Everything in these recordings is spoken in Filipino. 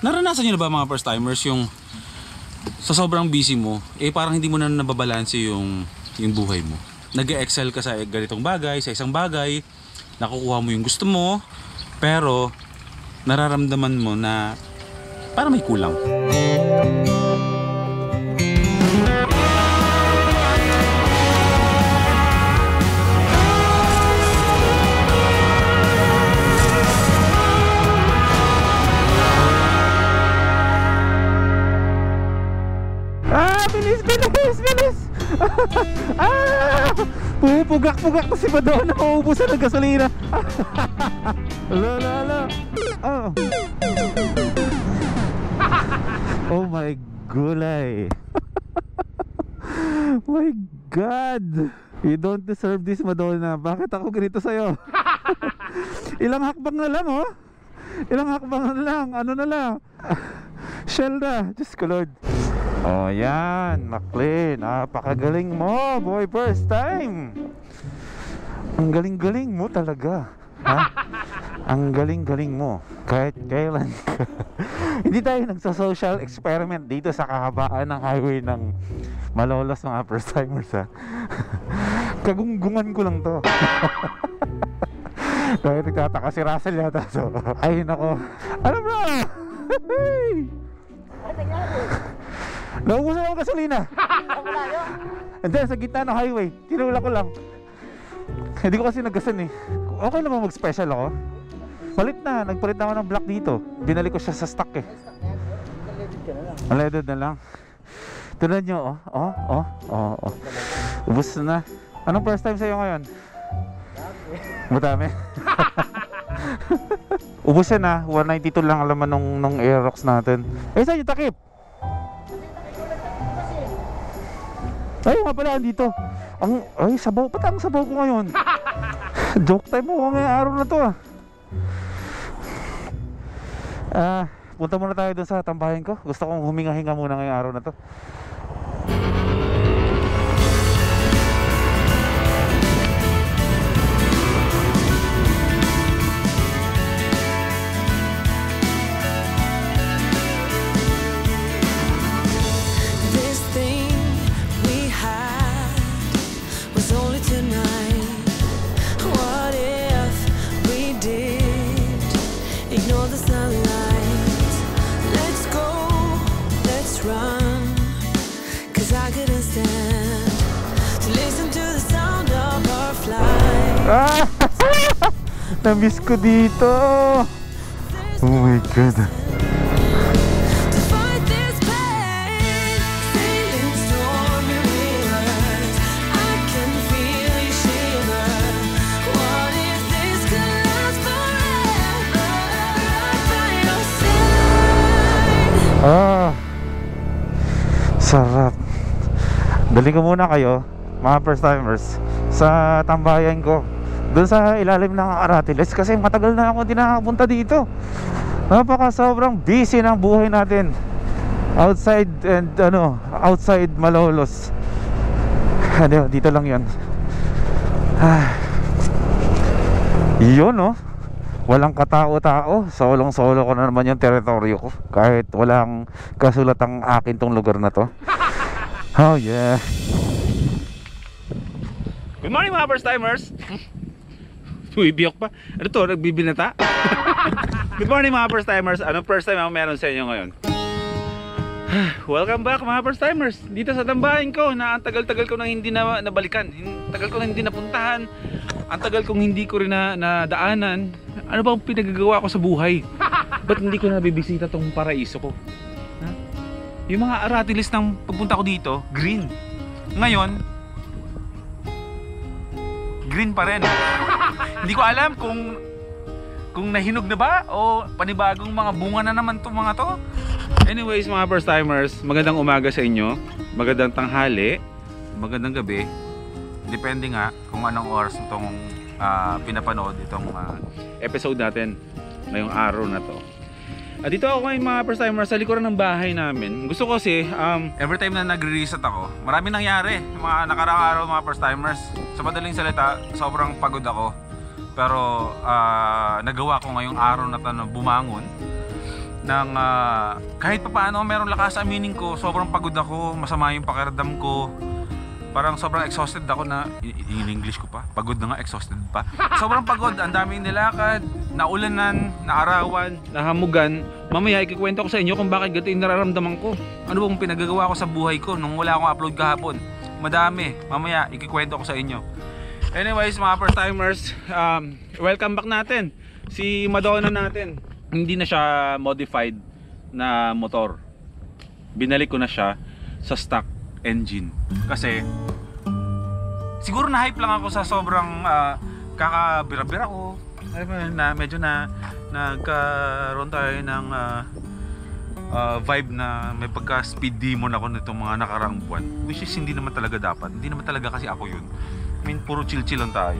Naranasan nyo na ba mga first timers yung sa sobrang busy mo, parang hindi mo na nababalanse yung buhay mo. Nag-excel ka sa ganitong bagay, sa isang bagay, nakukuha mo yung gusto mo, pero nararamdaman mo na parang may kulang. Bilis! Pupugak-pugak na si Madonna, mauubusan ng gasolina. Lala. Oh my gulay. My God, you don't deserve this, Madonna. Bakit ako ganito sa'yo? Ilang hakbang na lang, oh. Ilang hakbang na lang. Ano na lang, Shell na. Diyos ko Lord. Oh yan, McLean, napakagaling mo, boy, first time. Ang galing-galing mo talaga, ha? Ang galing-galing mo. Kahit kailan ka. Hindi tayo nagsa-social experiment dito sa kahabaan ng highway ng Malolos, mga first timers, ha? Kagunggungan ko lang to. Dahil nagtataka si Russell yata. So, ay nako. Ano bro? Naubusan ako gasolina. Hindi, sa gitna ng highway. Tinula ko lang. Hindi ko kasi naggasan eh. Okay naman mag-special ako. Palit na, nagpalit na ako ng black dito. Binalik ko siya sa stock eh. Unleaded na lang. Tulad nyo, oh. Ubus na. Anong first time sa'yo ngayon? Madami. Ubus yan ah. 192 lang alaman nung Aerox natin. Saan yung takip? Ay, nga pala, dito. Ay, sabaw. Ba't ang sabaw ko ngayon? Joke time mo ngayong araw na to ah. Punta muna tayo dun sa tambahin ko. Gusto kong huminga-hinga muna ngayong araw na to. Na-miss ko dito. Oh my God. Sarap. Dali ko muna kayo, mga first timers, sa tambayan ko doon sa ilalim ng Aratiles, kasi matagal na ako hindi nakapunta dito. Sobrang busy ng buhay natin outside and outside Malolos. Dito lang yan. Yun walang katao-tao. Solong-solo ko na naman yung teritoryo ko, kahit walang kasulat ang akin tong lugar na to. Oh yeah. Good morning mga first timers. Biyok pa. Ano to? Nagbibinata? Good morning mga first timers. Anong first time ako meron sa inyo ngayon? Welcome back mga first timers. Dito sa tambahin ko na ang tagal-tagal ko nang hindi nabalikan. Tagal ko nang hindi napuntahan. Ang tagal kong hindi ko rin nadaanan. Ano bang pinagagawa ko sa buhay? Ba't hindi ko nabibisita tong paraiso ko? Yung mga Aratiles ng pagpunta ko dito, green. Ngayon, green pa rin. Hindi ko alam kung nahinog na ba o panibagong mga bunga na naman itong mga to. Anyways mga first timers, magandang umaga sa inyo, magandang tanghali, magandang gabi. Depende nga kung anong oras itong pinapanood itong episode natin ngayong araw na to. Dito ako ngayon mga first timers sa likuran ng bahay namin. Gusto ko kasi every time na nagre-reset ako, marami nangyari mga nakaraang araw mga first timers. Sa madaling salita, sobrang pagod ako. Pero nagawa ko ngayong araw na to na bumangon kahit pa paano meron lakas. Aminin ko, sobrang pagod ako, masama yung pakiramdam ko. Parang sobrang exhausted ako na, in English ko pa, pagod na nga, exhausted pa. Sobrang pagod, ang daming nilakad, naulanan, naarawan, nahamugan. Mamaya ikikwento ko sa inyo kung bakit ganito yung nararamdaman ko. Ano bang pinagagawa ko sa buhay ko nung wala akong upload kahapon. Madami, mamaya ikikwento ko sa inyo. Anyways mga first timers, welcome back natin. Si Madonna natin, hindi na siya modified na motor. Binalik ko na siya sa stock engine. Kasi siguro na hype lang ako sa sobrang kakabira-bira ko. Na medyo na nagkaroon tayo ng vibe na may pagka speed demon ako nitong mga nakaraang buwan. Which is hindi naman talaga dapat. Hindi naman talaga kasi ako yun. I mean, puro chill-chill lang tayo.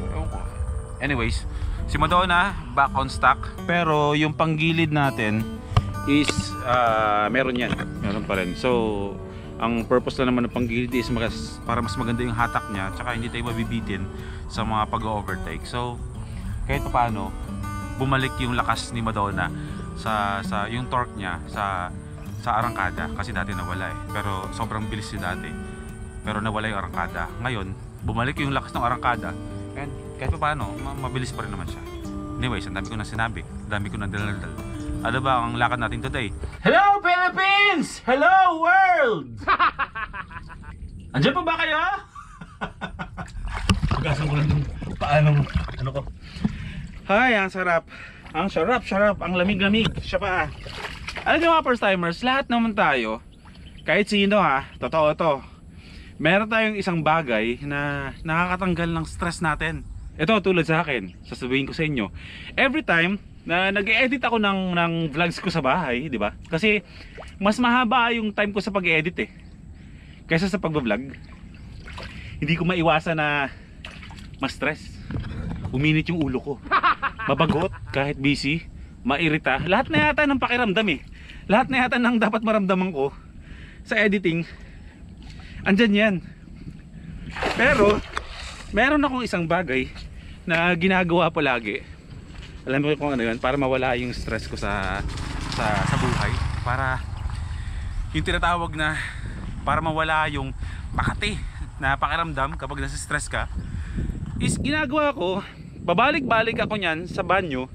Anyways, si Madonna back on stock. Pero yung panggilid natin is meron yan. Meron pa rin. So ang purpose na naman ng panggilid is para mas maganda yung hatak niya, tsaka hindi tayo mabibitin sa mga pag-overtake. So kahit pa paano, bumalik yung lakas ni Madonna sa yung torque niya sa arangkada, kasi dati nawala eh. Pero sobrang bilis niya dati, pero nawala yung arangkada. Ngayon bumalik yung lakas ng arangkada, and kahit pa paano mabilis pa rin naman siya. Anyways, ang dami ko na sinabi, ang dami ko na daldal. Ano ba ang lakad natin today? Hello Philippines! Hello world! Andiyan pa ba kayo? Pagasan ko lang yung paano ano ko. Hi, ang sarap. Ang sarap, ang lamig-lamig. Siya pa. Alam niyo mga first timers, lahat naman tayo, kahit sino ha, totoo to, meron tayong isang bagay na nakakatanggal ng stress natin. Ito tulad sa akin, sasabihin ko sa inyo, every time na nag-edit ako ng vlogs ko sa bahay, di ba? Kasi mas mahaba yung time ko sa pag-edit eh, kaysa sa pag-vlog. Hindi ko maiwasan na ma-stress. Uminit yung ulo ko. Mabagot kahit busy, mairita. Lahat na yata ng pakiramdam eh. Lahat na yata ng dapat maramdaman ko sa editing, andyan yan. Pero meron akong isang bagay na ginagawa palagi. Alam mo kung ano yun? Para mawala yung stress ko sa buhay. Para yung tinatawag na para mawala yung makati na pakiramdam kapag nasa stress ka, is ginagawa ko, babalik-balik ako nyan sa banyo,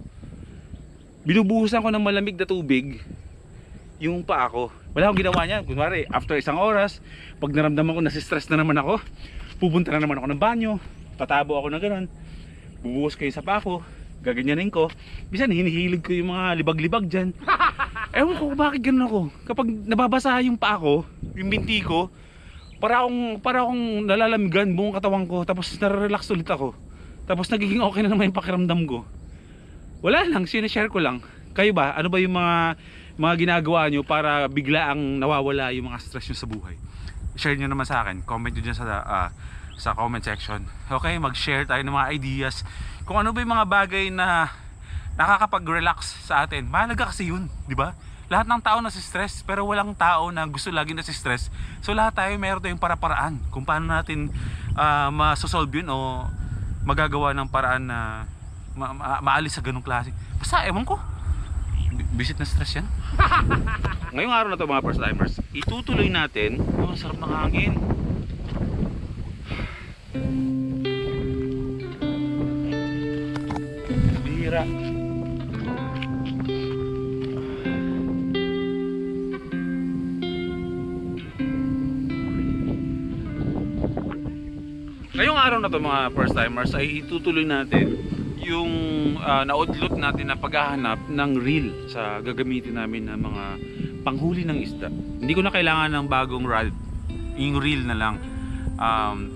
binubuhusan ko ng malamig na tubig yung paa ko. Wala akong ginawa niyan. Kunwari, after isang oras, pag naramdaman ko nasi-stress na naman ako, pupunta na naman ako ng banyo, tatabo ako na gano'n, bubuhos ko yung sa paa ko, gaganyanin ko. Bisan hinihilig ko yung mga libag-libag dyan. Ewan ko bakit gano'n ako. Kapag nababasa yung paa ko, yung binti ko, para akong nalalamigan buong katawan ko, tapos nare-relax ulit ako. Tapos nagiging okay na naman yung pakiramdam ko. Wala lang, sinishare ko lang. Kayo ba? Ano ba yung mga ginagawa nyo para bigla ang nawawala yung mga stress nyo sa buhay? Share nyo naman sa akin. Comment nyo dyan sa comment section. Okay, mag-share tayo ng mga ideas. Kung ano ba yung mga bagay na nakakapag-relax sa atin. Mahalaga kasi yun, di ba? Lahat ng tao nasi-stress, pero walang tao na gusto lagi nasi-stress. So lahat tayo meron tayong para-paraan kung paano natin masosolve yun o magagawa ng paraan na maalis sa ganung klase. Basta ewan ko, visit na stress yan. Ngayong araw na to mga first timers, itutuloy natin. Oh, sarap ng hangin. Bihira. Ngayong araw na to mga first timers ay itutuloy natin yung naudlot natin na paghahanap ng reel sa gagamitin namin na mga panghuli ng isda. Hindi ko na kailangan ng bagong rod, yung reel na lang.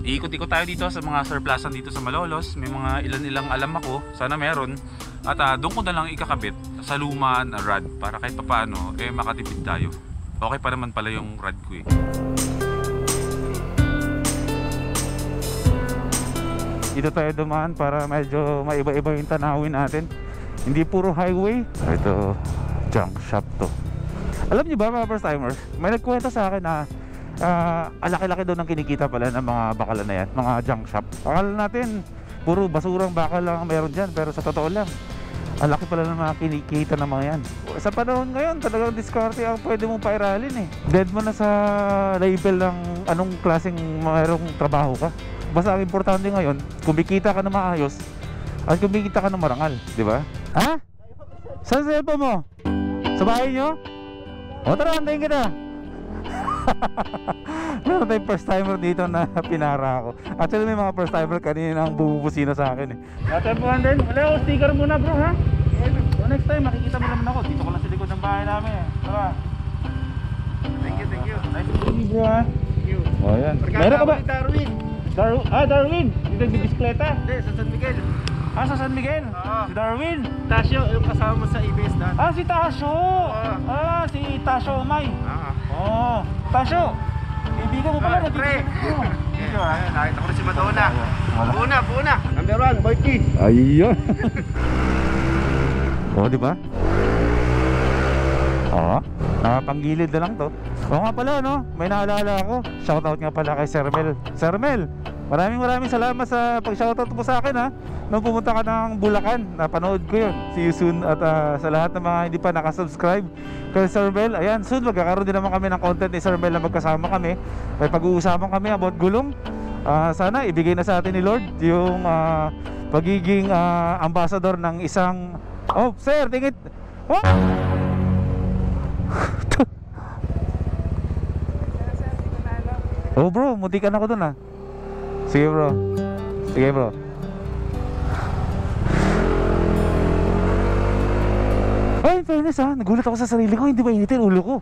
Iikot-ikot tayo dito sa mga surplusan dito sa Malolos. May mga ilan-ilang alam ako, sana meron. At doon ko na lang ikakabit sa luma na rod para kahit papaano makatipid tayo. Okay pa naman pala yung rod ko eh. Dito tayo dumaan para medyo maiba-iba yung tanawin natin. Hindi puro highway. Ito, junk shop to. Alam niyo ba mga first timers, may nagkwento sa akin na alaki-laki doon ang kinikita pala ng mga bakalan na yan, mga junk shop. Akala natin puro basurang bakal lang meron dyan, pero sa totoo lang Ang laki pala ng mga kinikita ng mga yan. Sa panahon ngayon, talagang diskarte ang pwede mong pairalin eh. Dead mo na sa label ng anong klaseng mayroong trabaho ka. Basta ang importante ngayon, kumikita ka na maayos at kumikita ka na marangal, di ba? Ha? Saan cellphone mo? Sa bahay nyo? O tara, antayin kita. Meron tayong first timer dito na pinara ako. Actually may mga first timer kanina ang bubusina sa akin eh. Natempuhan din. Wala ako, sticker muna bro ha. So next time makikita mo naman ako. Dito ko lang sa likod ng bahay namin eh. Tara. Thank you, thank you. Nice to meet you bro ha. Thank you. O yan. Meron ka ba? Darwin. Darwin. Dito nagbibisikleta. Hindi, sa San Miguel. Ah, sa San Miguel. Oo. Si Darwin. Tasyo, yung kasama mo sa EBS dati. Ah, si Tasyo. Ah, si Tasyo Umay. Oh, Tasyo. Kaibigan mo pala. Pre. Dito ha. Nakita ko rin si Madonna. Buna. Number 1, Boyki. Ayun. Oh, di ba? Oo. Nakapanggilid na lang to. Oo nga pala, no? May naalala ako. Shoutout nga pala kay Sir Mel. Sir Mel, maraming salamat sa pag-shoutout mo sa akin, ha? Nung pumunta ka ng Bulacan, napanood ko yun. See you soon. At sa lahat ng mga hindi pa nakasubscribe kay Sir Mel, ayan, soon magkakaroon din naman kami ng content ni Sir Mel na magkasama kami. May pag-uusapan kami about gulong. Sana ibigay na sa atin ni Lord yung pagiging ambassador ng isang... Oh, sir, tingit! Oh! Oh bro, muntikan ako dun ah. Sige bro. Ay, in fairness ha, nagulat ako sa sarili ko, hindi ba initin ulo ko?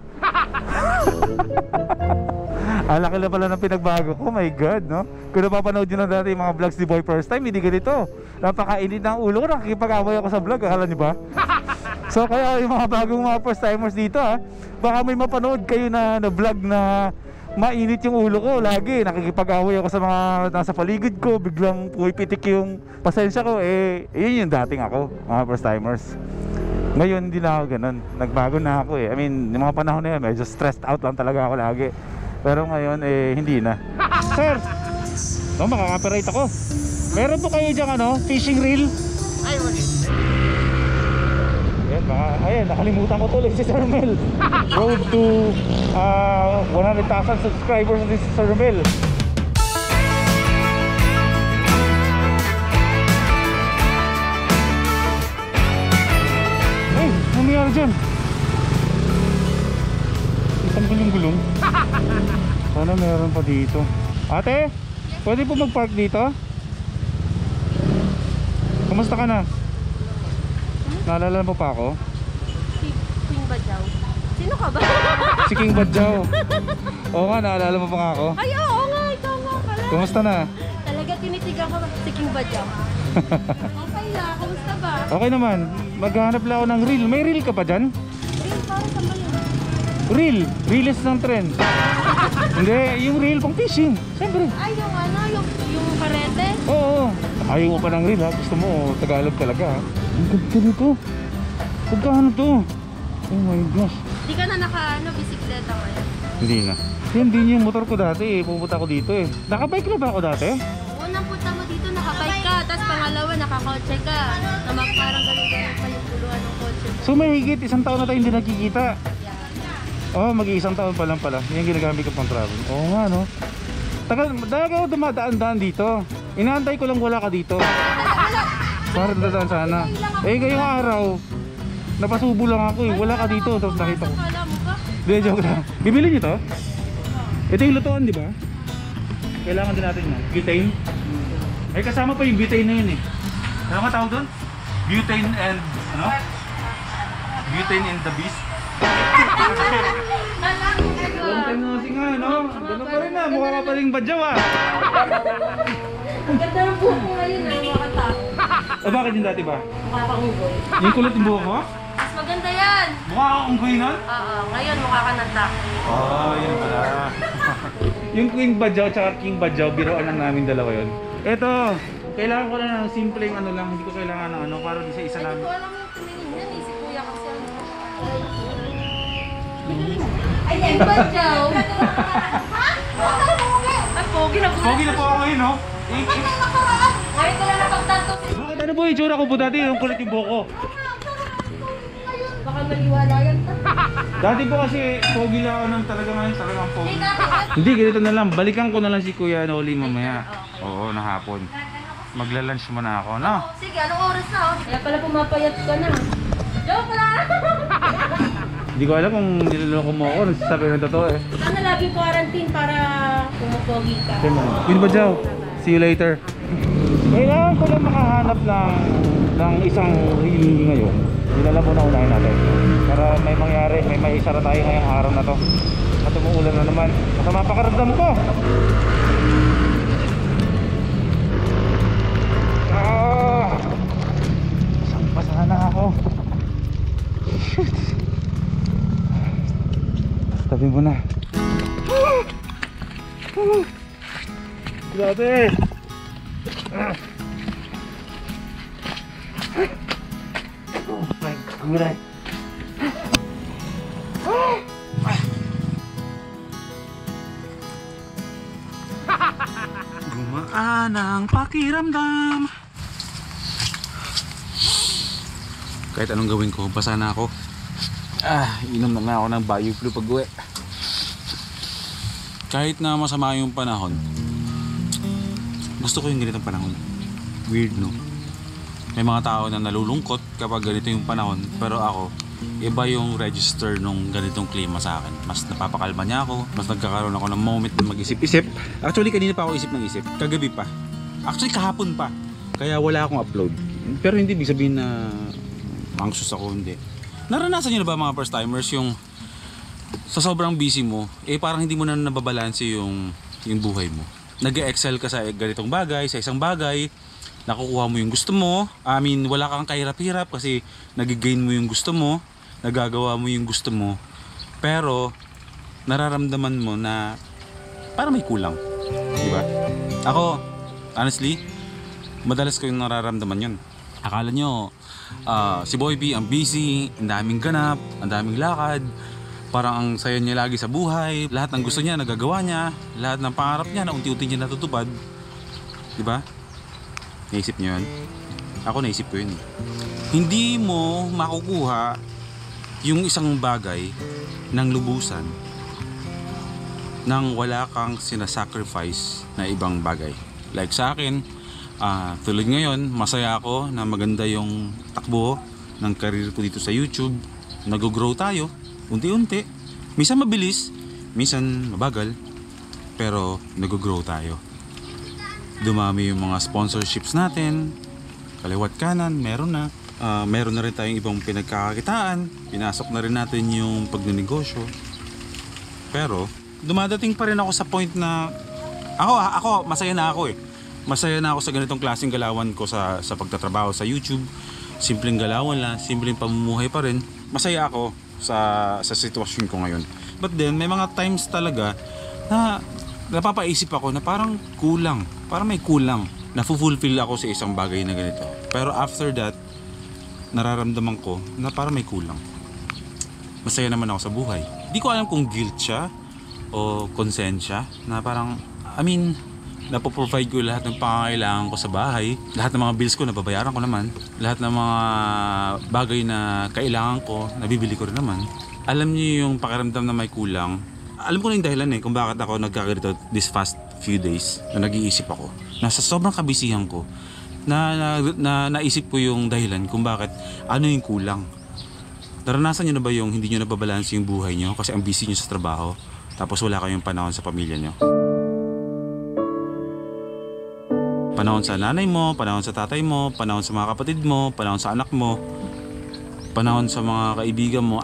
Laki na pala ng pinagbago ko, my god, no? Kung napapanood nyo na dati yung mga vlogs ni Boy First Time, hindi ganito. Napakainit ng ulo ko, nakikipag-away ako sa vlog, akala nyo ba? So kaya yung mga bagong mga first timers dito ha, baka may mapanood kayo na vlog na mainit yung ulo ko lagi. Nakikipag-away ako sa mga nasa paligid ko, biglang pumipitik yung pasensya ko. Yun yung dating ako, mga first timers. Ngayon hindi na ako ganun, nagbago na ako eh. I mean, yung mga panahon na yun, medyo stressed out lang talaga ako lagi. Pero ngayon hindi na. Sir, makaka-copyright ako. Meron po kayo dyan fishing reel? Ay, wala. Ayan, nakalimutan ko tuloy si Sir Mel. Road to 100,000 subscribers ni Sir Mel. Ay, nangyari dyan? Isang gulong-gulong. Sana meron pa dito. Ate, pwede po mag-park dito? Kumusta ka na? Naalala mo pa ako? Si King Badyaw. Sino ka ba? Si King Badyaw. Oo nga, naalala mo pa nga ako? Ay, oo nga, ikaw nga pala. Kumusta na? Talaga tinitigan ko si King Badyaw. Okay lang, kumusta ba? Okay naman, maghahanap lang ako ng reel. May reel ka pa dyan? Rin, para sa mali. Reel? Reels ng trend. Hindi, yung reel pang fishing. Siyempre. Ay, yung karete? Oo. Ayaw mo pa ng reel ha. Gusto mo, Tagalog talaga ha. Ang ganda nito. Pagkano to? Oh my gosh. Di ka na bisikleta ngayon? Hindi na. Yan din yung motor ko dati eh. Pumunta ko dito eh. Nakabike na ba ako dati? Unang punta mo dito, nakabike ka. Tapos pangalawa, nakakotse ka. Parang ganun pa yung puluhan ng kotse. So may higit isang taon na tayo hindi nakikita. Oh, mag-iisang taon pa lang pala. Yan ginagamit ko pang travel. Oo nga no. Dahil ako dumadaan-daan dito. Inaantay ko lang wala ka dito. Para dadaan sana. Ngayong araw napasubo lang ako eh. Wala ka dito. Tapos nakita ko. Akala mo ba? Hindi, joke lang. Bibili nyo to? Ito yung lutuan, di ba? Kailangan din natin yan. Butane. Ay kasama pa yung butane na yun eh. Ano nga tawag doon? Butane and ano? Butane and the beast. Long time na kasi nga, no? Ganun pa rin na. Mukha ka pa rin badyaw ah. Ang ganda ng buhok mo ngayon, makata. Bakit yung dati ba? Mukha kang unggoy. Yung kulot yung buhok mo? Mas maganda yan. Mukha kang unggoy nun? Oo, ngayon mukha ka ng tak. Oh, yun pala. Yung Queen Badyaw at King Badyaw, biroan lang namin dalawa yun. Eto, kailangan ko lang ng simpleng ano lang, hindi ko kailangan ng ano, para di sa isa Hindi namin. ko alam yung tumingin yan eh, si kuya kasi ang... Ayan, Badyaw! Ay, pogi na po. Pogi na po ako ngayon, no? Ngayon ko lang napagtanto. Bakit ano po yung itsura ko po dati, yung kulit yung buhok ko? Baka maliwala yan. Dati po kasi pogi lang ako ng talagang pogi. Eh, dati. Hindi, ganito na lang. Balikan ko na lang si Kuya Noli mamaya. Oo, na hapon. Magla-lunch muna ako, no? Sige, anong oras na oh? Kaya pala pumapayat ka na. Joke lang! Hindi ko alam kung niloloko mo ako. Nagsasabi ng totoo eh. Sana laging quarantine para pumupogi ka. Yun ba, Jow? See you later. Kailangan ko lang makahanap ng isang reel ngayon. Yun na lang muna unahin natin. Para may mangyari, may maisara tayo ngayong araw na to. At umuulan na naman. Masama pakaramdam ko. Saan pa sana ako? Shit. Tabi mo na. Grabe. Oh my God. Gumaan ang pakiramdam. Kahit anong gawin ko, basa na ako. Inom na nga ako ng BioFlu pag uwi. Kahit na masama yung panahon, gusto ko yung ganitong panahon. Weird, no? May mga tao na nalulungkot kapag ganito yung panahon, pero ako, iba yung register nung ganitong klima sa akin. Mas napapakalma niya ako, mas nagkakaroon ako ng moment na mag-isip-isip. Actually, kanina pa ako isip ng isip, kagabi pa. Actually, kahapon pa. Kaya wala akong upload. Pero hindi ibig sabihin na anxious ako, hindi. Naranasan niyo na ba mga first timers yung sa sobrang busy mo, parang hindi mo na nababalanse yung buhay mo. Nag-excel ka sa ganitong bagay, sa isang bagay, nakukuha mo yung gusto mo. Wala kang kahirap-hirap kasi nagigain mo yung gusto mo, nagagawa mo yung gusto mo. Pero nararamdaman mo na parang may kulang, di ba? Ako, honestly, madalas ko yung nararamdaman yun. Akala nyo, si Boy B ang busy, ang daming ganap, ang daming lakad, parang ang saya niya lagi sa buhay, lahat ng gusto niya nagagawa niya, lahat ng pangarap niya na unti-unti niya natutupad. Diba? Naisip niyo yun? Ako naisip ko yun. Hindi mo makukuha yung isang bagay ng lubusan nang wala kang sinasacrifice na ibang bagay. Like sa akin, tulad ngayon, masaya ako na maganda yung takbo ng career ko dito sa YouTube. Nag-grow tayo unti-unti. Minsan mabilis, minsan mabagal, pero nag-grow tayo. Dumami yung mga sponsorships natin, kaliwat kanan, meron na. Meron na rin tayong ibang pinagkakakitaan, pinasok na rin natin yung pagnenegosyo. Pero dumadating pa rin ako sa point na ako masaya na ako eh. Masaya na ako sa ganitong klaseng galawan ko sa pagtatrabaho sa YouTube. Simpleng galawan lang, simpleng pamumuhay pa rin. Masaya ako sa sitwasyon ko ngayon. But then may mga times talaga na napapaisip ako na parang kulang, parang may kulang. Na-fulfill ako sa isang bagay na ganito. Pero after that, nararamdaman ko na parang may kulang. Masaya naman ako sa buhay. Hindi ko alam kung guilt siya o konsensya na parang, napoprovide ko lahat ng pangangailangan ko sa bahay. Lahat ng mga bills ko nababayaran ko naman. Lahat ng mga bagay na kailangan ko, nabibili ko rin naman. Alam niyo yung pakiramdam na may kulang. Alam ko na yung dahilan kung bakit ako nagkakarito this past few days na nag-iisip ako. Nasa sobrang kabisihan ko na naisip ko yung dahilan kung bakit ano yung kulang. Naranasan niyo na ba yung hindi niyo nababalanse yung buhay niyo kasi ang busy niyo sa trabaho tapos wala kayong panahon sa pamilya niyo? Panahon sa nanay mo, panahon sa tatay mo, panahon sa mga kapatid mo, panahon sa anak mo, panahon sa mga kaibigan mo.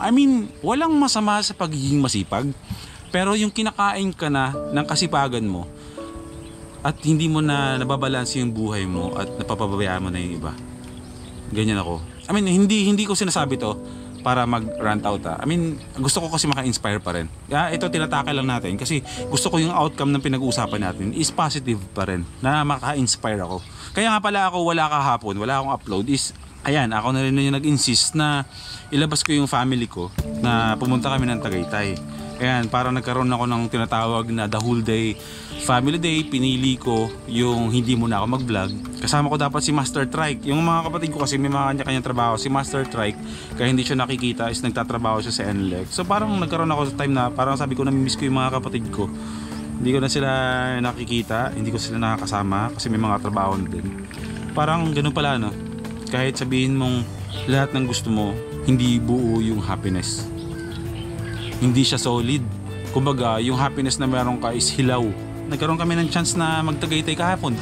Walang masama sa pagiging masipag. Pero yung kinakain ka na ng kasipagan mo at hindi mo na nababalanse yung buhay mo at napapabayaan mo na yung iba. Ganyan ako. Hindi ko sinasabi to para mag-rant out. Gusto ko kasi maka-inspire pa rin. Ito tinatake lang natin kasi gusto ko yung outcome ng pinag-uusapan natin is positive pa rin na maka-inspire ako. Kaya nga pala ako wala kahapon, wala akong upload is ako na rin yung nag-insist na ilabas ko yung family ko na pumunta kami ng Tagaytay. Ayan, parang nagkaroon ako ng tinatawag na the whole day family day. Pinili ko yung hindi muna ako mag-vlog. Kasama ko dapat si Master Trike. Yung mga kapatid ko kasi may mga kanya-kanyang trabaho. Si Master Trike, kaya hindi siya nakikita, is nagtatrabaho siya sa NLEX. So parang nagkaroon ako sa time na parang sabi ko, namimiss ko yung mga kapatid ko. Hindi ko na sila nakikita, hindi ko sila nakakasama kasi may mga trabaho na din. Parang ganun pala, no? Kahit sabihin mong lahat ng gusto mo, hindi buo yung happiness. Hindi siya solid. Kumbaga, yung happiness na meron ka is hilaw. Nagkaroon kami ng chance na magtagaytay kahapon.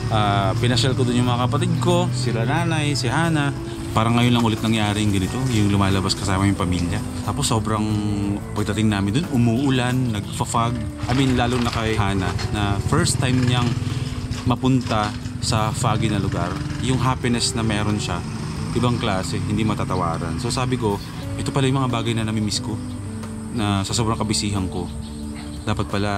Pinasyal ko dun yung mga kapatid ko, sila nanay, si Hana. Parang ngayon lang ulit nangyari yung ganito, yung lumalabas kasama yung pamilya. Tapos sobrang pagdating namin dun, umuulan, nagfa-fog. Lalo na kay Hana, na first time niyang mapunta sa foggy na lugar. Yung happiness na meron siya, ibang klase, hindi matatawaran. So sabi ko, ito pala yung mga bagay na namimiss ko. Na sa sobrang kabisihan ko, dapat pala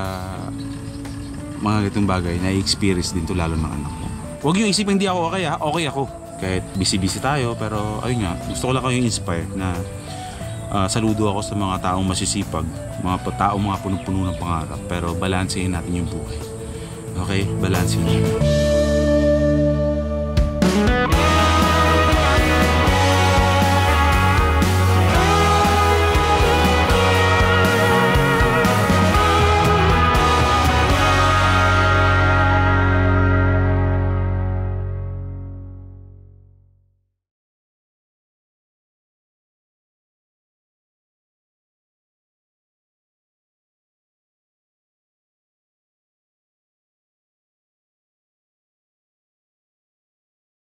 mga ganitong bagay na i-experience din to, lalo ng anak ko. Huwag yung isipin hindi ako okay, ha? Okay ako. Kahit busy-busy tayo, pero ayun nga, gusto ko lang kayong inspire na saludo ako sa mga taong masisipag, mga taong mga punong-puno ng pangarap, pero balansehin natin yung buhay. Okay? Balansehin natin.